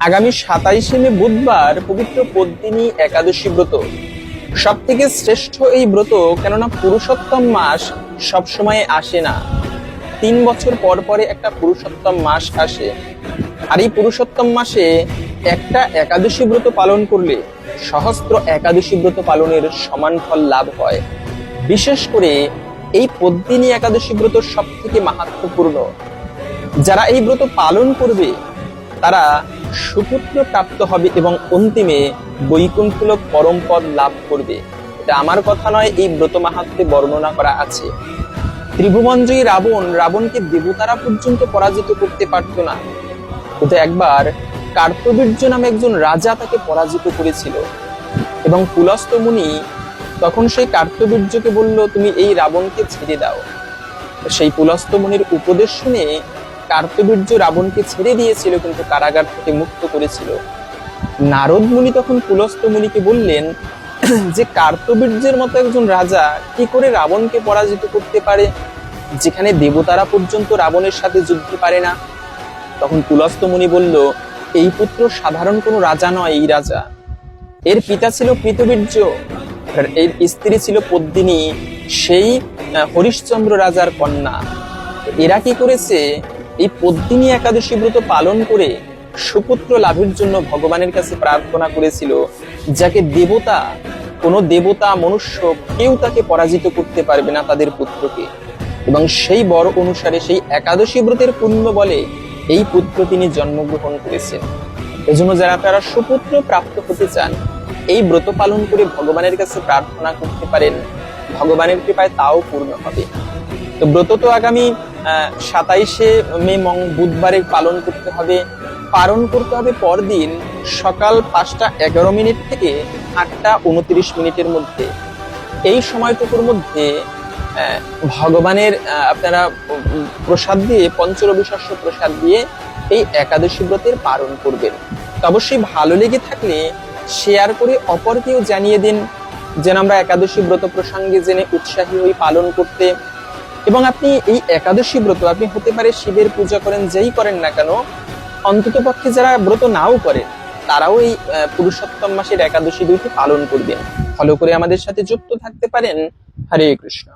আগামী 27শে মে বুধবার পবিত্র পদ্মিনী একাদশী ব্রত। সব থেকে শ্রেষ্ঠ এই ব্রত, কেননা পুরুষোত্তম মাস সবসময় আসে না। 3 বছর পর পরে একটা পুরুষোত্তম মাস আসে, আর এই পুরুষোত্তম মাসে একটা একাদশী ব্রত পালন করলে সহস্র একাদশী ব্রত পালনের সমান ফল লাভ হয়। বিশেষ করে এই পদ্মিনী একাদশী ব্রত সব থেকে মাহাত্ম্যপূর্ণ। যারা এই ব্রত পালন করবে তারা সুপুত্র প্রাপ্ত হবে এবং অন্তিমে বৈকুণ্ঠলোক পরম পদ লাভ করবে। এটা আমার কথা নয়, এই ব্রত মাহাত্ম্যে বর্ণনা করা আছে। ত্রিভুবনজয়ী রাবণকে দেবতারা পর্যন্ত পরাজিত করতে পারত না, কিন্তু একবার কার্তবীর্য নামে একজন রাজা তাকে পরাজিত করেছিল। এবং পুলস্ত্য মুনি তখন সেই কার্তবীর্যকে বলল, তুমি এই রাবণকে ছেড়ে দাও। সেই পুলস্ত্য মুনির উপদেশ শুনে কার্তবীর্য রাবণকে ছেড়ে দিয়েছিল, কিন্তু কারাগার থেকে মুক্ত করেছিল। নারদ মুনি তখন পুলস্ত্য মুনিকে বললেন যে কার্তবীর্যের মতো একজন রাজা কি করে রাবণকে পরাজিত করতে পারে, যেখানে দেবতারা পর্যন্ত রাবণের সাথে যুদ্ধে পারে না। তখন পুলস্ত্য মুনি বলল, এই পুত্র সাধারণ কোনো রাজা নয়, এই রাজা। এর পিতা ছিল কৃতবীর্য, এর স্ত্রী ছিল পদ্মিনী, সেই হরিশ্চন্দ্র রাজার কন্যা। এরা কি করেছে, এই পদ্মিনী একাদশী ব্রত পালন করে সুপুত্র লাভের জন্য ভগবানের কাছে প্রার্থনা করেছিল, যাকে কোনো দেবতা মনুষ্য কেউ তাকে পরাজিত করতে পারবে না, তাদের পুত্রকে। এবং সেই বর অনুসারে সেই একাদশী ব্রতের পুণ্য বলে এই পুত্র তিনি জন্মগ্রহণ করেছেন। এজন্য যারা তারা সুপুত্র প্রাপ্ত হতে চান, এই ব্রত পালন করে ভগবানের কাছে প্রার্থনা করতে পারেন, ভগবানের কৃপায় তাও পূর্ণ হবে। তো ব্রত তো আগামী 27শে মে বুধবারে পালন করতে হবে পরদিন সকাল 5:11 থেকে 8:29 মধ্যে। এই সময়টুকুর মধ্যে ভগবানের আপনারা প্রসাদ দিয়ে, পঞ্চরবিশস্য প্রসাদ দিয়ে এই একাদশী ব্রতের পালন করবেন। তো অবশ্যই ভালো লেগে থাকলে শেয়ার করে অপরকেও জানিয়ে দিন, যেন আমরা একাদশী ব্রত প্রসঙ্গে জেনে উৎসাহী হই পালন করতে। এবং আপনি এই একাদশী ব্রত, আপনি হতে পারে শিবের পূজা করেন, যেই করেন না কেন, অন্তত পক্ষে যারা ব্রত নাও করেন তারাও এই পুরুষোত্তম মাসের একাদশী দুইটি পালন করবেন। ফলো করে আমাদের সাথে যুক্ত থাকতে পারেন। হরে কৃষ্ণ।